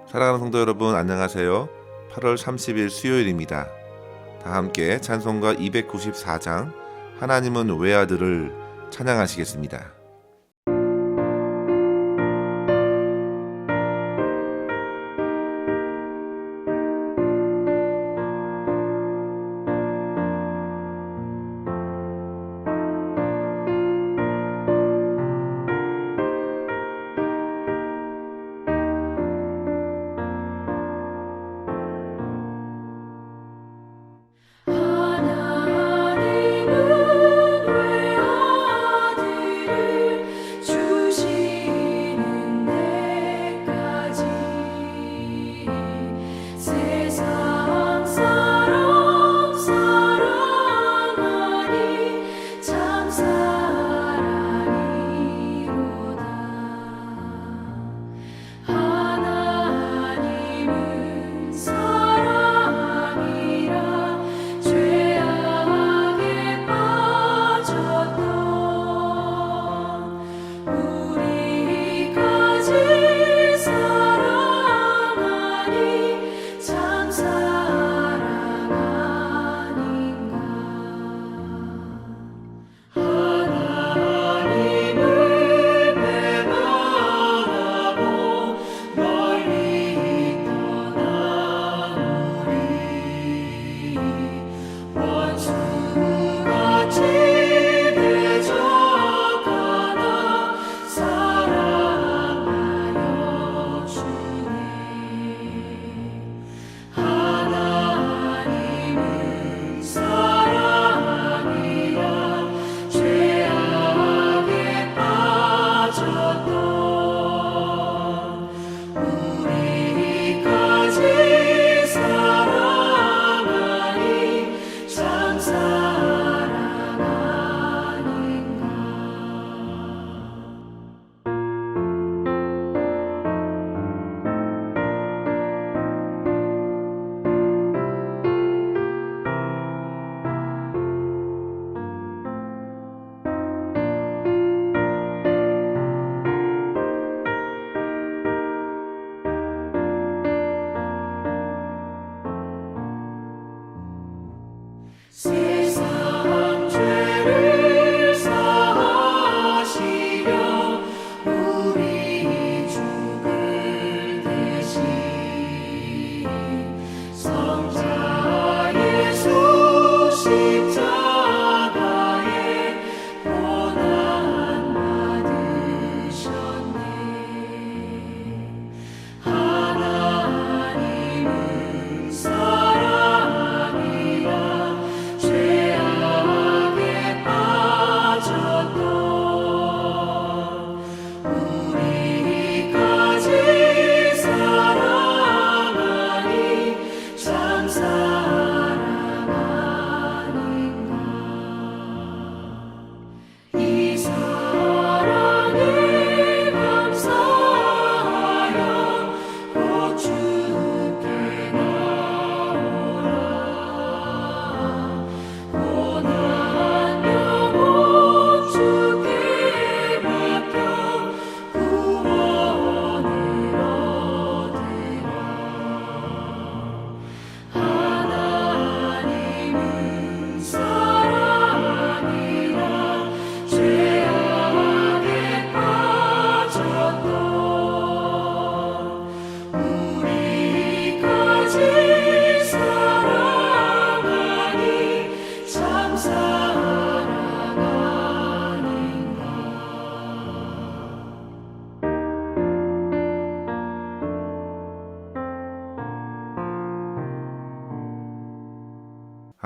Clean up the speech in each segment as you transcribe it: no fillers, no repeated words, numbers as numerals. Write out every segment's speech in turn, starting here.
사랑하는 성도 여러분, 안녕하세요. 8월 30일 수요일입니다. 다 함께 찬송가 294장 하나님은 외아들을 찬양하시겠습니다.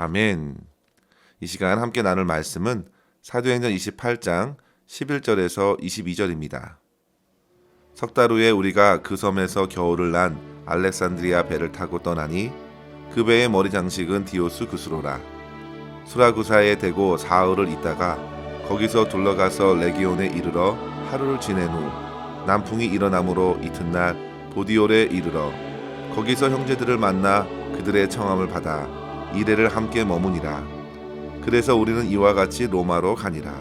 아멘. 이 시간 함께 나눌 말씀은 사도행전 28장 11절에서 22절입니다. 석 달 후에 우리가 그 섬에서 겨울을 난 알렉산드리아 배를 타고 떠나니 그 배의 머리 장식은 디오스 그수로라. 수라구사에 대고 사흘을 있다가 거기서 둘러가서 레기온에 이르러 하루를 지낸 후 남풍이 일어나므로 이튿날 보디올에 이르러 거기서 형제들을 만나 그들의 청함을 받아 이레를 함께 머무니라. 그래서 우리는 이와 같이 로마로 가니라.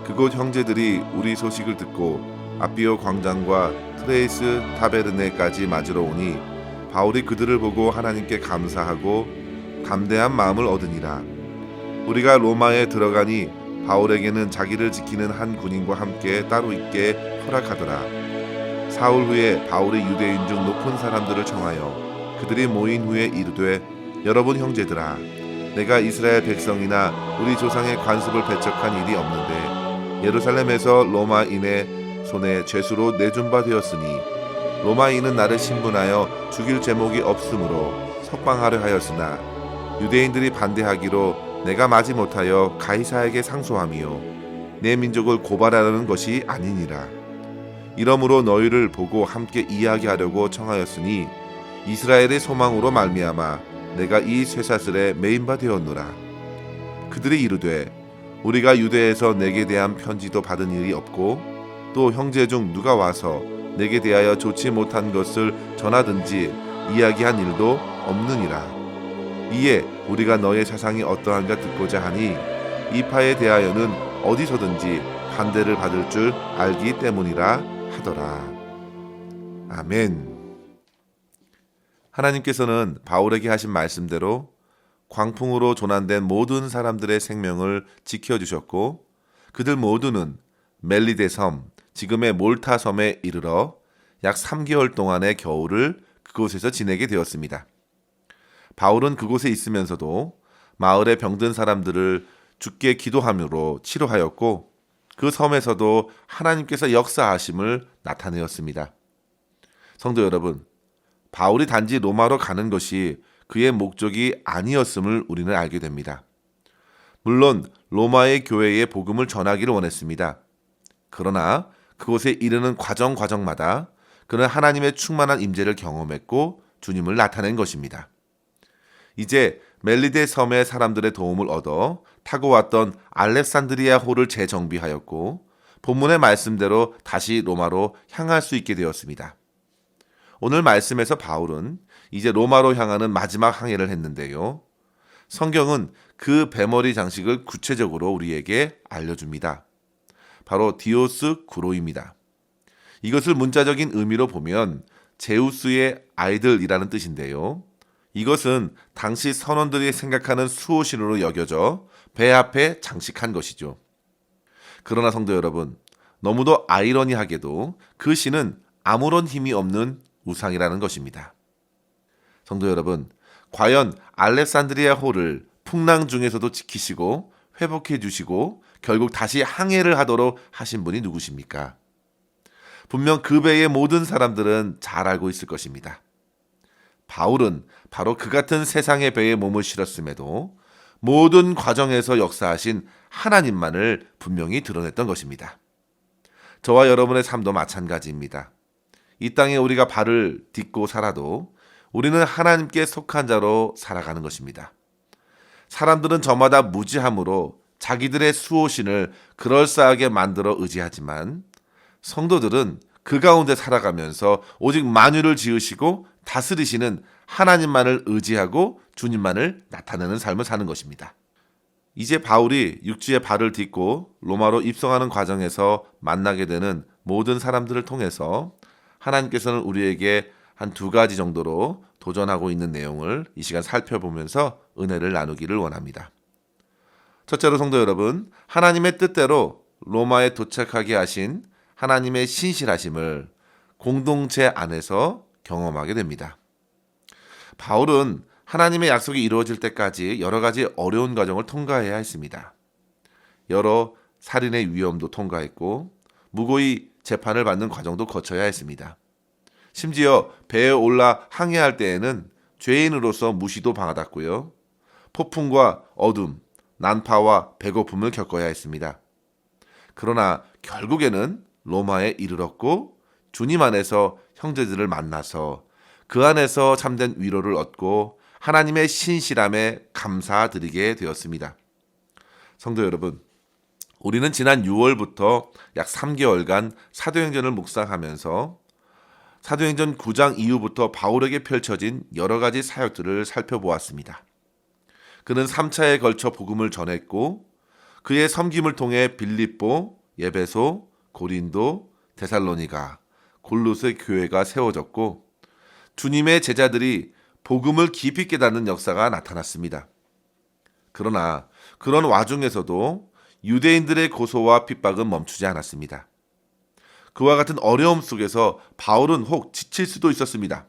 그곳 형제들이 우리 소식을 듣고 아비오 광장과 프레이스 타베르네까지 맞으러 오니 바울이 그들을 보고 하나님께 감사하고 담대한 마음을 얻으니라. 우리가 로마에 들어가니 바울에게는 자기를 지키는 한 군인과 함께 따로 있게 허락하더라. 사흘 후에 바울이 유대인 중 높은 사람들을 청하여 그들이 모인 후에 이르되, 여러분 형제들아, 내가 이스라엘 백성이나 우리 조상의 관습을 배척한 일이 없는데 예루살렘에서 로마인의 손에 죄수로 내준 바 되었으니 로마인은 나를 신분하여 죽일 제목이 없으므로 석방하려 하였으나 유대인들이 반대하기로 내가 마지 못하여 가이사에게 상소함이요 내 민족을 고발하려는 것이 아니니라. 이러므로 너희를 보고 함께 이야기하려고 청하였으니 이스라엘의 소망으로 말미암아 내가 이 쇠사슬에 매인 바 되었노라. 그들이 이르되, 우리가 유대에서 내게 대한 편지도 받은 일이 없고 또 형제 중 누가 와서 내게 대하여 좋지 못한 것을 전하든지 이야기한 일도 없느니라. 이에 우리가 너의 사상이 어떠한가 듣고자 하니 이 파에 대하여는 어디서든지 반대를 받을 줄 알기 때문이라 하더라. 아멘. 하나님께서는 바울에게 하신 말씀대로 광풍으로 조난된 모든 사람들의 생명을 지켜주셨고 그들 모두는 멜리데 섬, 지금의 몰타 섬에 이르러 약 3개월 동안의 겨울을 그곳에서 지내게 되었습니다. 바울은 그곳에 있으면서도 마을에 병든 사람들을 주께 기도함으로 치료하였고 그 섬에서도 하나님께서 역사하심을 나타내었습니다. 성도 여러분, 바울이 단지 로마로 가는 것이 그의 목적이 아니었음을 우리는 알게 됩니다. 물론 로마의 교회에 복음을 전하기를 원했습니다. 그러나 그곳에 이르는 과정마다 그는 하나님의 충만한 임재를 경험했고 주님을 나타낸 것입니다. 이제 멜리데 섬의 사람들의 도움을 얻어 타고 왔던 알렉산드리아 호를 재정비하였고 본문의 말씀대로 다시 로마로 향할 수 있게 되었습니다. 오늘 말씀에서 바울은 이제 로마로 향하는 마지막 항해를 했는데요. 성경은 그 배머리 장식을 구체적으로 우리에게 알려줍니다. 바로 디오스 구로입니다. 이것을 문자적인 의미로 보면 제우스의 아이들이라는 뜻인데요. 이것은 당시 선원들이 생각하는 수호신으로 여겨져 배 앞에 장식한 것이죠. 그러나 성도 여러분, 너무도 아이러니하게도 그 신은 아무런 힘이 없는 우상이라는 것입니다. 성도 여러분, 과연 알렉산드리아 호를 풍랑 중에서도 지키시고 회복해 주시고 결국 다시 항해를 하도록 하신 분이 누구십니까? 분명 그 배의 모든 사람들은 잘 알고 있을 것입니다. 바울은 바로 그 같은 세상의 배에 몸을 실었음에도 모든 과정에서 역사하신 하나님만을 분명히 드러냈던 것입니다. 저와 여러분의 삶도 마찬가지입니다. 이 땅에 우리가 발을 딛고 살아도 우리는 하나님께 속한 자로 살아가는 것입니다. 사람들은 저마다 무지함으로 자기들의 수호신을 그럴싸하게 만들어 의지하지만 성도들은 그 가운데 살아가면서 오직 만유를 지으시고 다스리시는 하나님만을 의지하고 주님만을 나타내는 삶을 사는 것입니다. 이제 바울이 육지에 발을 딛고 로마로 입성하는 과정에서 만나게 되는 모든 사람들을 통해서 하나님께서는 우리에게 한 2가지 정도로 도전하고 있는 내용을 이 시간 살펴보면서 은혜를 나누기를 원합니다. 첫째로 성도 여러분, 하나님의 뜻대로 로마에 도착하게 하신 하나님의 신실하심을 공동체 안에서 경험하게 됩니다. 바울은 하나님의 약속이 이루어질 때까지 여러 가지 어려운 과정을 통과해야 했습니다. 여러 살인의 위험도 통과했고 무고히 재판을 받는 과정도 거쳐야 했습니다. 심지어 배에 올라 항해할 때에는 죄인으로서 무시도 받았고요. 폭풍과 어둠, 난파와 배고픔을 겪어야 했습니다. 그러나 결국에는 로마에 이르렀고 주님 안에서 형제들을 만나서 그 안에서 참된 위로를 얻고 하나님의 신실함에 감사드리게 되었습니다. 성도 여러분, 우리는 지난 6월부터 약 3개월간 사도행전을 묵상하면서 사도행전 9장 이후부터 바울에게 펼쳐진 여러 가지 사역들을 살펴보았습니다. 그는 3차에 걸쳐 복음을 전했고 그의 섬김을 통해 빌립보, 예베소, 고린도, 데살로니가, 골로새 교회가 세워졌고 주님의 제자들이 복음을 깊이 깨닫는 역사가 나타났습니다. 그러나 그런 와중에서도 유대인들의 고소와 핍박은 멈추지 않았습니다. 그와 같은 어려움 속에서 바울은 혹 지칠 수도 있었습니다.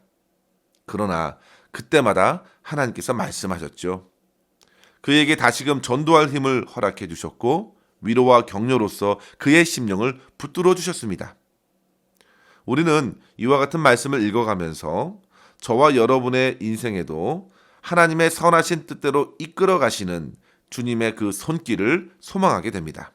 그러나 그때마다 하나님께서 말씀하셨죠. 그에게 다시금 전도할 힘을 허락해 주셨고 위로와 격려로서 그의 심령을 붙들어 주셨습니다. 우리는 이와 같은 말씀을 읽어가면서 저와 여러분의 인생에도 하나님의 선하신 뜻대로 이끌어 가시는 주님의 그 손길을 소망하게 됩니다.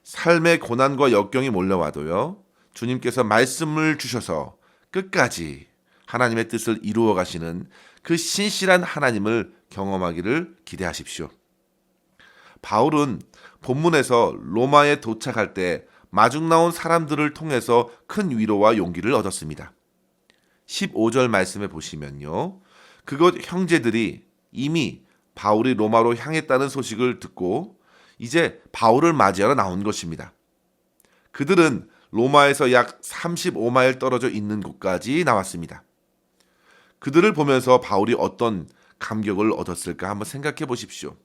삶의 고난과 역경이 몰려와도요, 주님께서 말씀을 주셔서 끝까지 하나님의 뜻을 이루어 가시는 그 신실한 하나님을 경험하기를 기대하십시오. 바울은 본문에서 로마에 도착할 때 마중 나온 사람들을 통해서 큰 위로와 용기를 얻었습니다. 15절 말씀에 보시면요, 그곳 형제들이 이미 바울이 로마로 향했다는 소식을 듣고 이제 바울을 맞이하러 나온 것입니다. 그들은 로마에서 약 35마일 떨어져 있는 곳까지 나왔습니다. 그들을 보면서 바울이 어떤 감격을 얻었을까 한번 생각해 보십시오.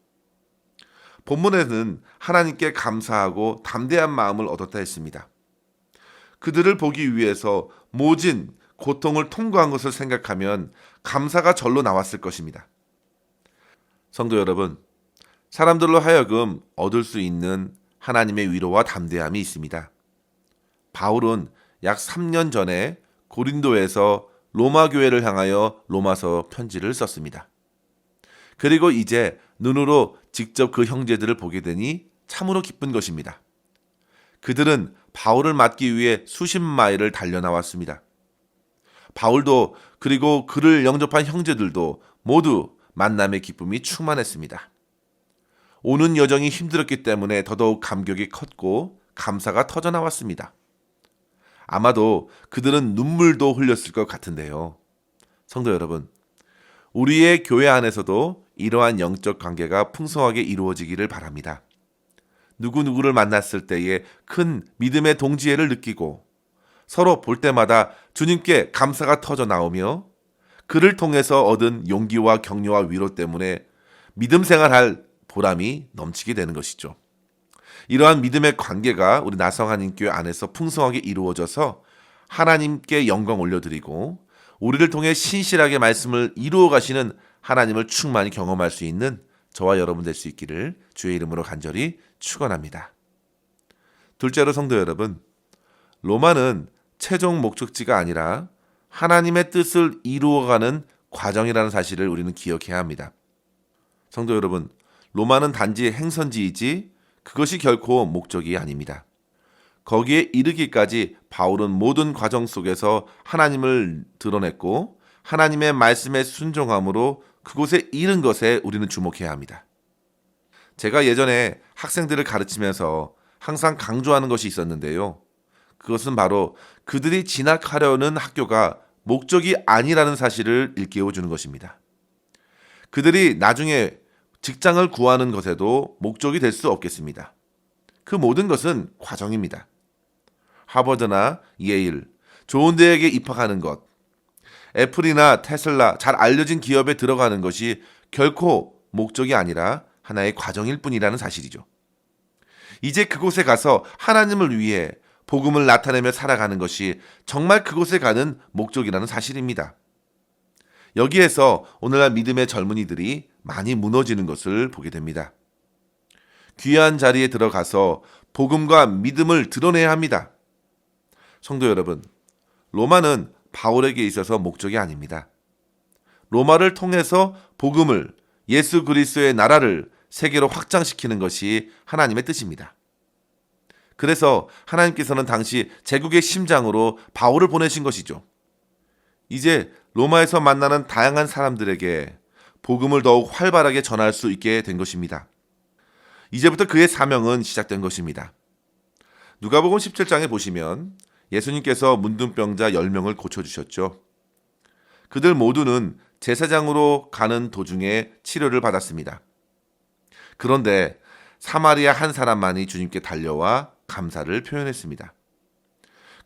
본문에는 하나님께 감사하고 담대한 마음을 얻었다 했습니다. 그들을 보기 위해서 모진 고통을 통과한 것을 생각하면 감사가 절로 나왔을 것입니다. 성도 여러분, 사람들로 하여금 얻을 수 있는 하나님의 위로와 담대함이 있습니다. 바울은 약 3년 전에 고린도에서 로마 교회를 향하여 로마서 편지를 썼습니다. 그리고 이제 눈으로 직접 그 형제들을 보게 되니 참으로 기쁜 것입니다. 그들은 바울을 맞기 위해 수십 마일을 달려 나왔습니다. 바울도 그리고 그를 영접한 형제들도 모두 만남의 기쁨이 충만했습니다. 오는 여정이 힘들었기 때문에 더더욱 감격이 컸고 감사가 터져 나왔습니다. 아마도 그들은 눈물도 흘렸을 것 같은데요. 성도 여러분, 우리의 교회 안에서도 이러한 영적 관계가 풍성하게 이루어지기를 바랍니다. 누구누구를 만났을 때에 큰 믿음의 동지애를 느끼고 서로 볼 때마다 주님께 감사가 터져 나오며 그를 통해서 얻은 용기와 격려와 위로 때문에 믿음 생활할 보람이 넘치게 되는 것이죠. 이러한 믿음의 관계가 우리 나성하나님교회 안에서 풍성하게 이루어져서 하나님께 영광 올려드리고 우리를 통해 신실하게 말씀을 이루어 가시는 하나님을 충만히 경험할 수 있는 저와 여러분 될 수 있기를 주의 이름으로 간절히 축원합니다. 둘째로 성도 여러분, 로마는 최종 목적지가 아니라 하나님의 뜻을 이루어가는 과정이라는 사실을 우리는 기억해야 합니다. 성도 여러분, 로마는 단지 행선지이지 그것이 결코 목적이 아닙니다. 거기에 이르기까지 바울은 모든 과정 속에서 하나님을 드러냈고 하나님의 말씀에 순종함으로 그곳에 이른 것에 우리는 주목해야 합니다. 제가 예전에 학생들을 가르치면서 항상 강조하는 것이 있었는데요. 그것은 바로 그들이 진학하려는 학교가 목적이 아니라는 사실을 일깨워주는 것입니다. 그들이 나중에 직장을 구하는 것에도 목적이 될 수 없겠습니다. 그 모든 것은 과정입니다. 하버드나 예일, 좋은 대학에 입학하는 것, 애플이나 테슬라, 잘 알려진 기업에 들어가는 것이 결코 목적이 아니라 하나의 과정일 뿐이라는 사실이죠. 이제 그곳에 가서 하나님을 위해 복음을 나타내며 살아가는 것이 정말 그곳에 가는 목적이라는 사실입니다. 여기에서 오늘날 믿음의 젊은이들이 많이 무너지는 것을 보게 됩니다. 귀한 자리에 들어가서 복음과 믿음을 드러내야 합니다. 성도 여러분, 로마는 바울에게 있어서 목적이 아닙니다. 로마를 통해서 복음을, 예수 그리스도의 나라를 세계로 확장시키는 것이 하나님의 뜻입니다. 그래서 하나님께서는 당시 제국의 심장으로 바울을 보내신 것이죠. 이제 로마에서 만나는 다양한 사람들에게 복음을 더욱 활발하게 전할 수 있게 된 것입니다. 이제부터 그의 사명은 시작된 것입니다. 누가복음 17장에 보시면 예수님께서 문둥병자 10명을 고쳐주셨죠. 그들 모두는 제사장으로 가는 도중에 치료를 받았습니다. 그런데 사마리아 한 사람만이 주님께 달려와 감사를 표현했습니다.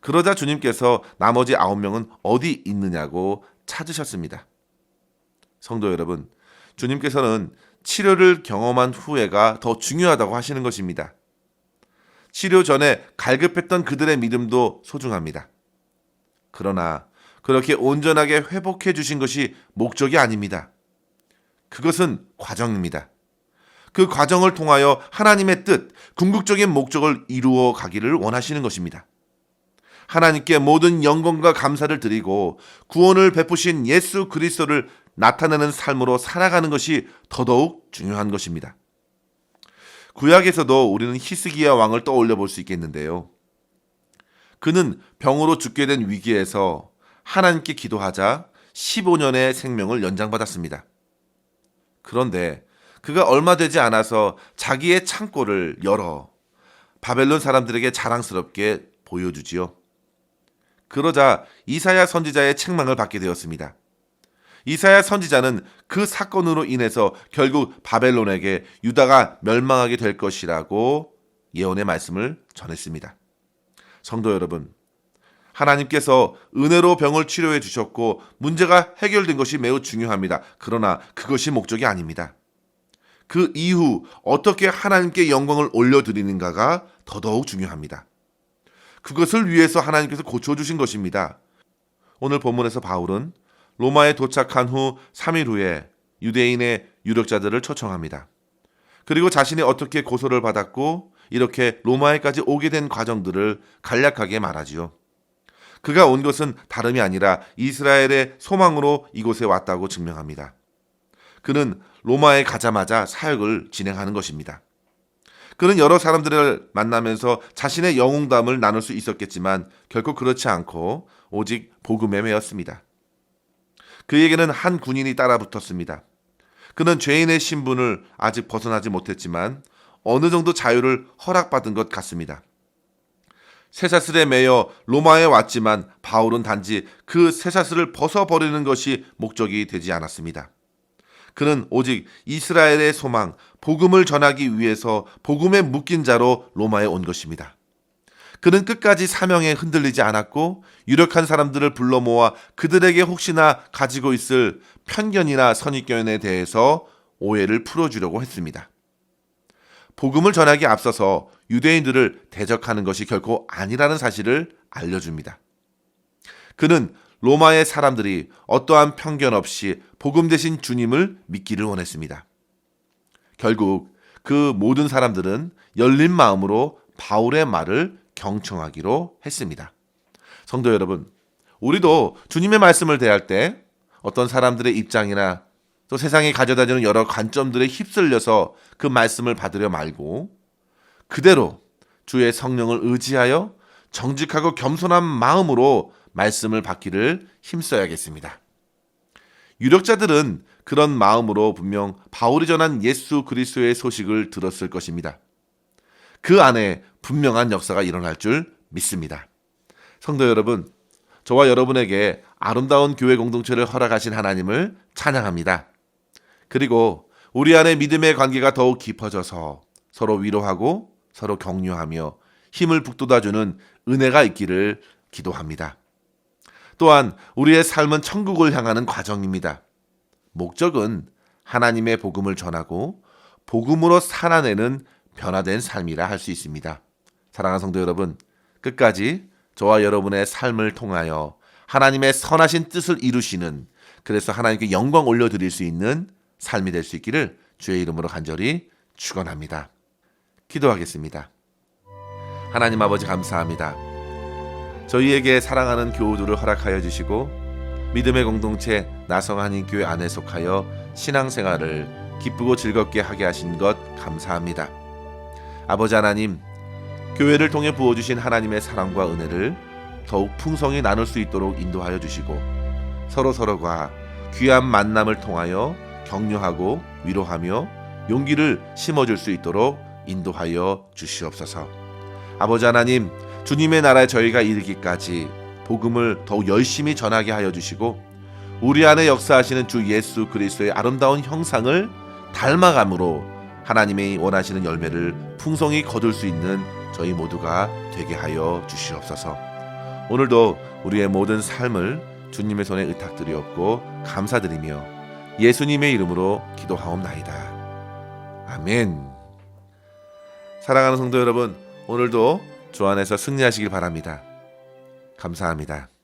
그러자 주님께서 나머지 9명은 어디 있느냐고 찾으셨습니다. 성도 여러분, 주님께서는 치료를 경험한 후회가 더 중요하다고 하시는 것입니다. 치료 전에 갈급했던 그들의 믿음도 소중합니다. 그러나 그렇게 온전하게 회복해 주신 것이 목적이 아닙니다. 그것은 과정입니다. 그 과정을 통하여 하나님의 뜻, 궁극적인 목적을 이루어 가기를 원하시는 것입니다. 하나님께 모든 영광과 감사를 드리고 구원을 베푸신 예수 그리스도를 나타내는 삶으로 살아가는 것이 더더욱 중요한 것입니다. 구약에서도 우리는 히스기야 왕을 떠올려 볼 수 있겠는데요. 그는 병으로 죽게 된 위기에서 하나님께 기도하자 15년의 생명을 연장받았습니다. 그런데 그가 얼마 되지 않아서 자기의 창고를 열어 바벨론 사람들에게 자랑스럽게 보여주지요. 그러자 이사야 선지자의 책망을 받게 되었습니다. 이사야 선지자는 그 사건으로 인해서 결국 바벨론에게 유다가 멸망하게 될 것이라고 예언의 말씀을 전했습니다. 성도 여러분, 하나님께서 은혜로 병을 치료해 주셨고 문제가 해결된 것이 매우 중요합니다. 그러나 그것이 목적이 아닙니다. 그 이후 어떻게 하나님께 영광을 올려드리는가가 더더욱 중요합니다. 그것을 위해서 하나님께서 고쳐주신 것입니다. 오늘 본문에서 바울은 로마에 도착한 후 3일 후에 유대인의 유력자들을 초청합니다. 그리고 자신이 어떻게 고소를 받았고 이렇게 로마에까지 오게 된 과정들을 간략하게 말하지요. 그가 온 것은 다름이 아니라 이스라엘의 소망으로 이곳에 왔다고 증명합니다. 그는 로마에 가자마자 사역을 진행하는 것입니다. 그는 여러 사람들을 만나면서 자신의 영웅담을 나눌 수 있었겠지만 결코 그렇지 않고 오직 복음에 매였습니다. 그에게는 한 군인이 따라붙었습니다. 그는 죄인의 신분을 아직 벗어나지 못했지만 어느 정도 자유를 허락받은 것 같습니다. 쇠사슬에 매여 로마에 왔지만 바울은 단지 그 쇠사슬을 벗어버리는 것이 목적이 되지 않았습니다. 그는 오직 이스라엘의 소망, 복음을 전하기 위해서 복음에 묶인 자로 로마에 온 것입니다. 그는 끝까지 사명에 흔들리지 않았고 유력한 사람들을 불러 모아 그들에게 혹시나 가지고 있을 편견이나 선입견에 대해서 오해를 풀어주려고 했습니다. 복음을 전하기에 앞서서 유대인들을 대적하는 것이 결코 아니라는 사실을 알려줍니다. 그는 로마의 사람들이 어떠한 편견 없이 복음 대신 주님을 믿기를 원했습니다. 결국 그 모든 사람들은 열린 마음으로 바울의 말을 경청하기로 했습니다. 성도 여러분, 우리도 주님의 말씀을 대할 때 어떤 사람들의 입장이나 또 세상에 가져다주는 여러 관점들에 휩쓸려서 그 말씀을 받으려 말고 그대로 주의 성령을 의지하여 정직하고 겸손한 마음으로 말씀을 받기를 힘써야겠습니다. 유력자들은 그런 마음으로 분명 바울이 전한 예수 그리스도의 소식을 들었을 것입니다. 그 안에 분명한 역사가 일어날 줄 믿습니다. 성도 여러분, 저와 여러분에게 아름다운 교회 공동체를 허락하신 하나님을 찬양합니다. 그리고 우리 안에 믿음의 관계가 더욱 깊어져서 서로 위로하고 서로 격려하며 힘을 북돋아주는 은혜가 있기를 기도합니다. 또한 우리의 삶은 천국을 향하는 과정입니다. 목적은 하나님의 복음을 전하고 복음으로 살아내는 변화된 삶이라 할 수 있습니다. 사랑하는 성도 여러분, 끝까지 저와 여러분의 삶을 통하여 하나님의 선하신 뜻을 이루시는, 그래서 하나님께 영광 올려드릴 수 있는 삶이 될 수 있기를 주의 이름으로 간절히 축원합니다. 기도하겠습니다. 하나님 아버지 감사합니다. 저희에게 사랑하는 교우들을 허락하여 주시고 믿음의 공동체 나성한인교회 안에 속하여 신앙생활을 기쁘고 즐겁게 하게 하신 것 감사합니다. 아버지 하나님, 교회를 통해 부어주신 하나님의 사랑과 은혜를 더욱 풍성히 나눌 수 있도록 인도하여 주시고 서로서로가 귀한 만남을 통하여 격려하고 위로하며 용기를 심어줄 수 있도록 인도하여 주시옵소서. 아버지 하나님, 주님의 나라에 저희가 이르기까지 복음을 더욱 열심히 전하게 하여 주시고 우리 안에 역사하시는 주 예수 그리스도의 아름다운 형상을 닮아감으로 하나님이 원하시는 열매를 풍성히 거둘 수 있는 저희 모두가 되게 하여 주시옵소서. 오늘도 우리의 모든 삶을 주님의 손에 의탁드리옵고 감사드리며 예수님의 이름으로 기도하옵나이다. 아멘. 사랑하는 성도 여러분, 오늘도 주 안에서 승리하시길 바랍니다. 감사합니다.